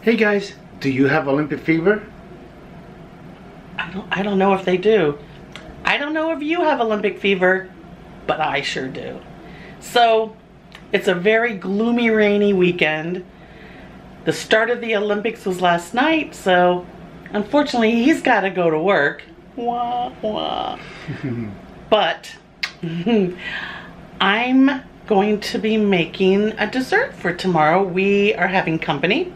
Hey guys, do you have Olympic fever? I don't know if they do. I don't know if you have Olympic fever, but I sure do. So, it's a very gloomy, rainy weekend. The start of the Olympics was last night, so unfortunately he's got to go to work. Wah, wah. But I'm going to be making a dessert for tomorrow. We are having company,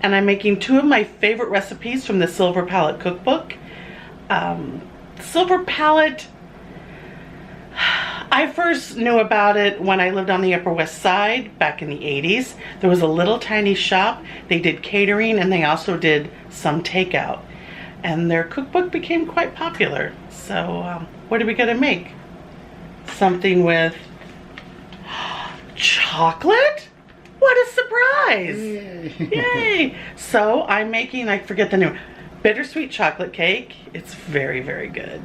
and I'm making two of my favorite recipes from the Silver Palate cookbook. Silver Palate, I first knew about it when I lived on the Upper West Side back in the 80s. There was a little tiny shop. They did catering and they also did some takeout. And their cookbook became quite popular. So what are we gonna make? Something with chocolate? What a surprise! Yay! Yay! So I'm making, I forget the name, bittersweet chocolate cake. It's very, very good.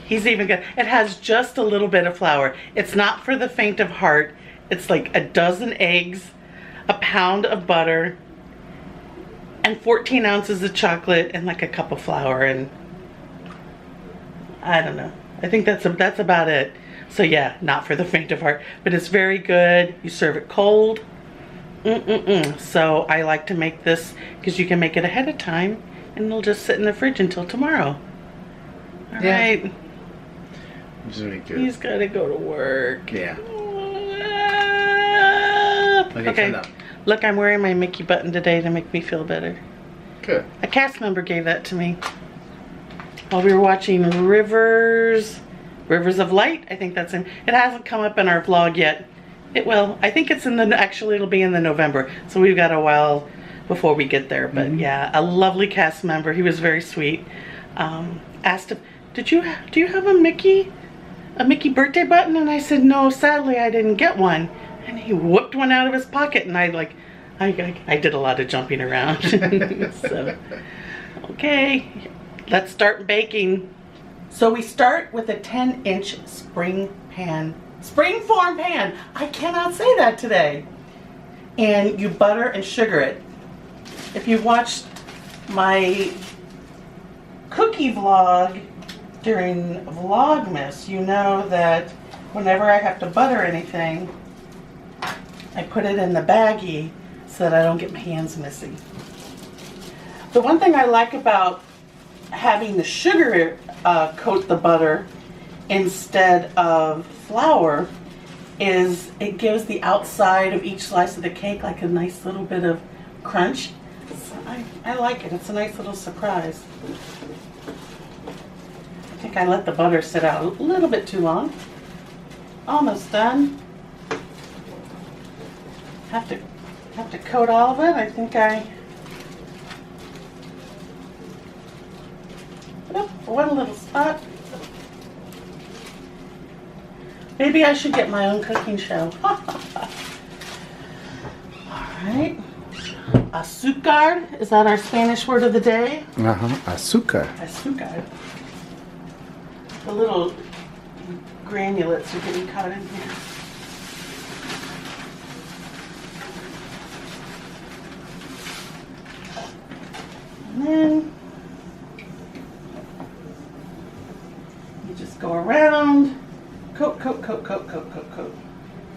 He's even good. It has just a little bit of flour. It's not for the faint of heart. It's like a dozen eggs, a pound of butter, and 14 ounces of chocolate, and like a cup of flour, and I don't know. I think that's about it. So yeah, not for the faint of heart, but it's very good. You serve it cold. So I like to make this because you can make it ahead of time and it'll just sit in the fridge until tomorrow. All right. It's really good. He's got to go to work. Yeah. Okay. Look, I'm wearing my Mickey button today to make me feel better. Good. A cast member gave that to me while we were watching Rivers of Light. I think that's in. It hasn't come up in our vlog yet. It will. I think it's in the, actually it'll be in the November. So we've got a while before we get there. But yeah, a lovely cast member. He was very sweet. Asked if, do you have a Mickey birthday button? And I said, no, sadly I didn't get one. And he whipped one out of his pocket, and I did a lot of jumping around. So, okay, let's start baking. So we start with a 10-inch springform pan. I cannot say that today. And you butter and sugar it. If you've watched my cookie vlog during Vlogmas, you know that whenever I have to butter anything, I put it in the baggie so that I don't get my hands messy. The one thing I like about having the sugar coat the butter instead of flour is it gives the outside of each slice of the cake like a nice little bit of crunch. So I like it. It's a nice little surprise. I think I let the butter sit out a little bit too long. Almost done. Have to coat all of it. I think one little spot. Maybe I should get my own cooking show. Alright. Azúcar, is that our Spanish word of the day? Azúcar. Azúcar. The little granulates are getting caught in here. And then you just go around, coat.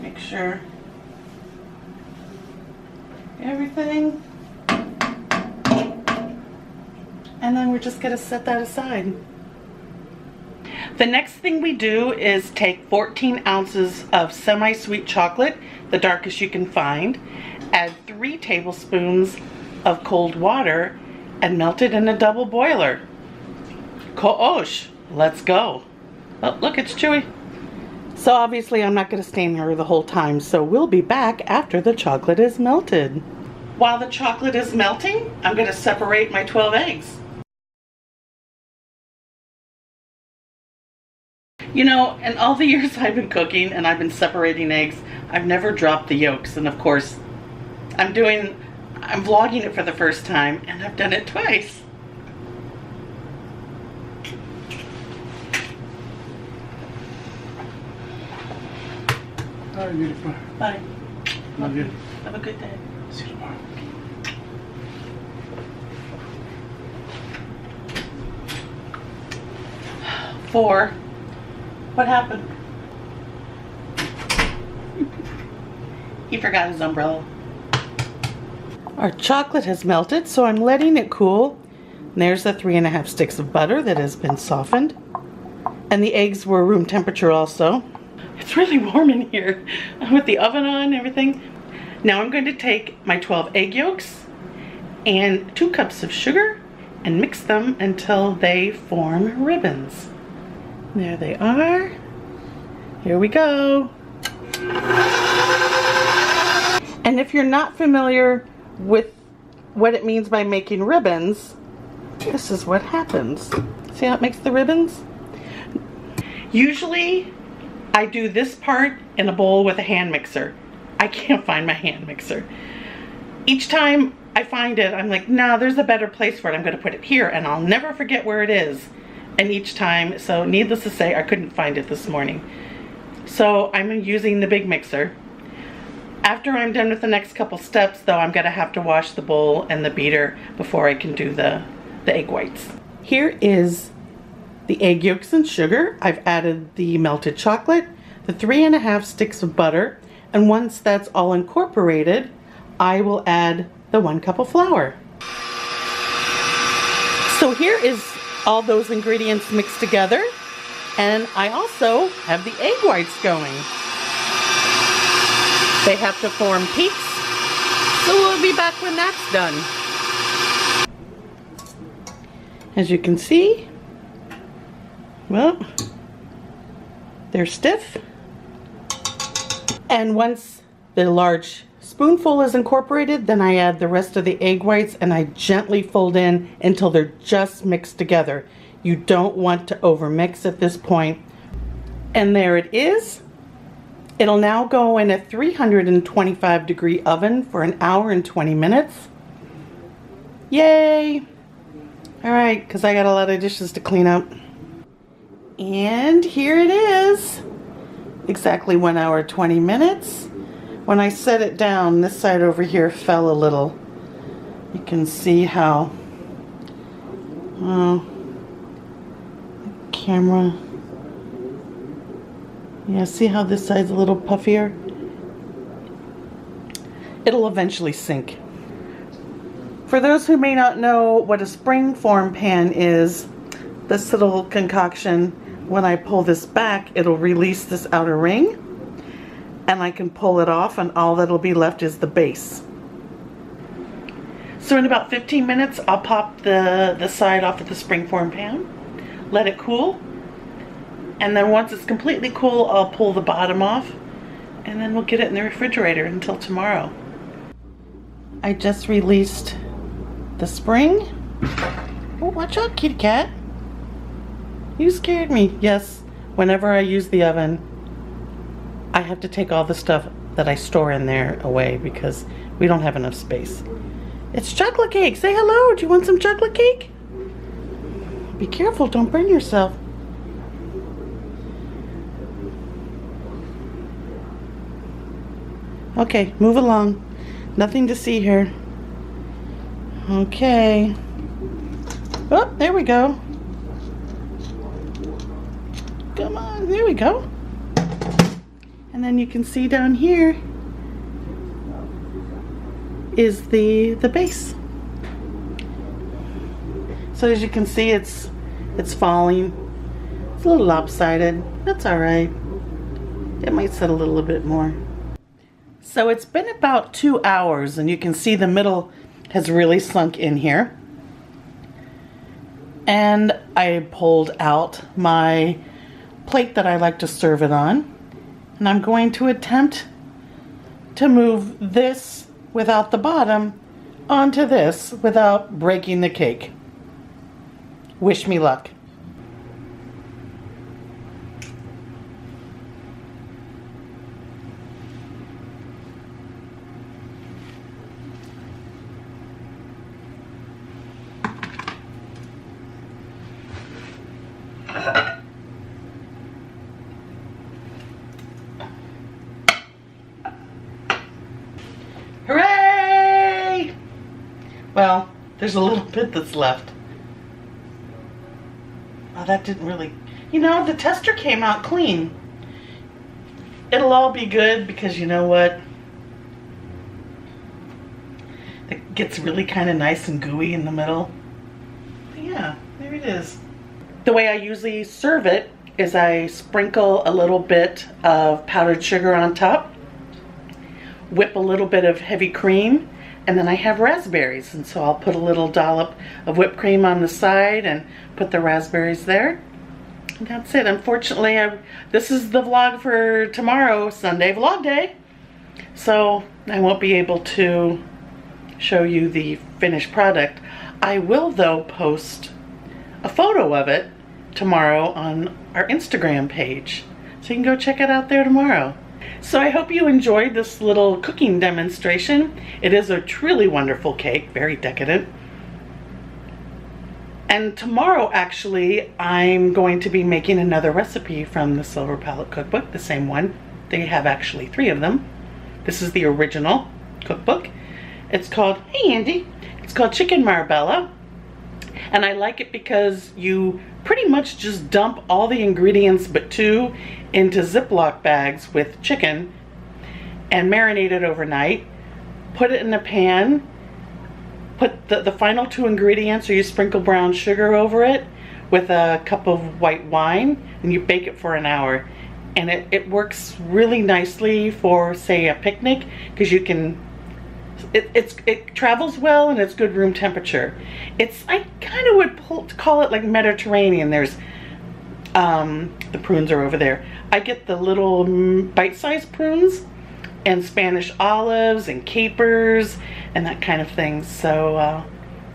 Make sure everything. And then we're just going to set that aside. The next thing we do is take 14 ounces of semi-sweet chocolate, the darkest you can find, add 3 tablespoons of cold water, and melt it in a double boiler. Kō-ōsh, let's go. Oh, look, it's Chuy. So obviously I'm not going to stand here the whole time, so we'll be back after the chocolate is melted. While the chocolate is melting, I'm going to separate my 12 eggs. You know, in all the years I've been cooking and I've been separating eggs, I've never dropped the yolks. And of course, I'm vlogging it for the first time, and I've done it twice. Bye, beautiful. Bye. Love you. Have a good day. See you tomorrow. 4. What happened? He forgot his umbrella. Our chocolate has melted, so I'm letting it cool. And there's the 3½ sticks of butter that has been softened. And the eggs were room temperature also. It's really warm in here with the oven on and everything. Now I'm going to take my 12 egg yolks and 2 cups of sugar and mix them until they form ribbons. There they are. Here we go. And if you're not familiar with what it means by making ribbons, this is what happens. See how it makes the ribbons? Usually I do this part in a bowl with a hand mixer. I can't find my hand mixer. Each time I find it, I'm like, no, there's a better place for it. I'm going to put it here and I'll never forget where it is. And each time, so needless to say, I couldn't find it this morning. So I'm using the big mixer. After I'm done with the next couple steps, though, I'm going to have to wash the bowl and the beater before I can do the egg whites. Here is the egg yolks and sugar. I've added the melted chocolate, the 3½ sticks of butter, and once that's all incorporated, I will add the 1 cup of flour. So here is all those ingredients mixed together, and I also have the egg whites going. They have to form peaks, so we'll be back when that's done. As you can see, well, they're stiff. And once the large spoonful is incorporated, then I add the rest of the egg whites and I gently fold in until they're just mixed together. You don't want to overmix at this point. And there it is. It'll now go in a 325-degree oven for 1 hour and 20 minutes. Yay! All right, because I got a lot of dishes to clean up. And here it is. Exactly 1 hour, 20 minutes. When I set it down, this side over here fell a little. You can see how, camera. Yeah, see how this side's a little puffier? It'll eventually sink. For those who may not know what a spring form pan is, this little concoction, when I pull this back, it'll release this outer ring, and I can pull it off, and all that'll be left is the base. So in about 15 minutes, I'll pop the side off of the spring form pan, let it cool, and then once it's completely cool, I'll pull the bottom off, and then we'll get it in the refrigerator until tomorrow. I just released the spring. Oh, watch out, kitty cat. You scared me. Yes, whenever I use the oven, I have to take all the stuff that I store in there away because we don't have enough space. It's chocolate cake. Say hello. Do you want some chocolate cake? Be careful. Don't burn yourself. Okay, move along. Nothing to see here. Okay. Oh, there we go. Come on, there we go. And then you can see down here is the base. So as you can see, it's falling. It's a little lopsided. That's all right. It might set a little bit more. So it's been about 2 hours, and you can see the middle has really sunk in here. And I pulled out my plate that I like to serve it on, and I'm going to attempt to move this without the bottom onto this without breaking the cake. Wish me luck. Hooray! Well, there's a little bit that's left. Oh, that didn't really You know, the tester came out clean. It'll all be good because you know what? It gets really kind of nice and gooey in the middle. But yeah, there it is. The way I usually serve it is I sprinkle a little bit of powdered sugar on top, whip a little bit of heavy cream, and then I have raspberries. And so I'll put a little dollop of whipped cream on the side and put the raspberries there. And that's it. Unfortunately, this is the vlog for tomorrow, Sunday vlog day. So I won't be able to show you the finished product. I will though post a photo of it tomorrow on our Instagram page. So you can go check it out there tomorrow. So I hope you enjoyed this little cooking demonstration. It is a truly wonderful cake, very decadent. And tomorrow, actually, I'm going to be making another recipe from the Silver Palate cookbook, the same one. They have actually 3 of them. This is the original cookbook. It's called, hey Andy, it's called Chicken Marbella. And I like it because you pretty much just dump all the ingredients but 2 into Ziploc bags with chicken and marinate it overnight. Put it in a pan. Put the final 2 ingredients, or you sprinkle brown sugar over it with a cup of white wine, and you bake it for an hour. And it works really nicely for, say, a picnic, because you can, it travels well and it's good room temperature. I kind of would call it like Mediterranean. There's, the prunes are over there. I get the little bite-sized prunes and Spanish olives and capers and that kind of thing. So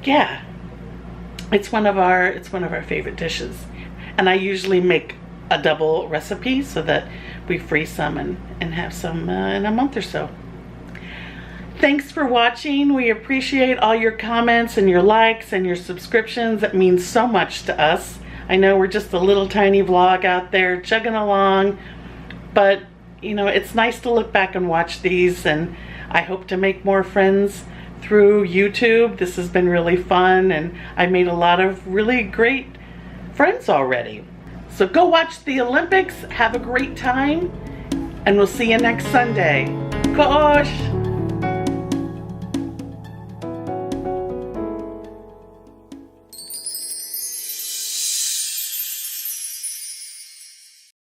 yeah, it's one of our favorite dishes. And I usually make a double recipe so that we freeze some and have some in a month or so. Thanks for watching. We appreciate all your comments and your likes and your subscriptions. It means so much to us. I know we're just a little tiny vlog out there chugging along, but you know, it's nice to look back and watch these, and I hope to make more friends through YouTube. This has been really fun, and I made a lot of really great friends already. So go watch the Olympics, have a great time, and we'll see you next Sunday. Kō-ōsh!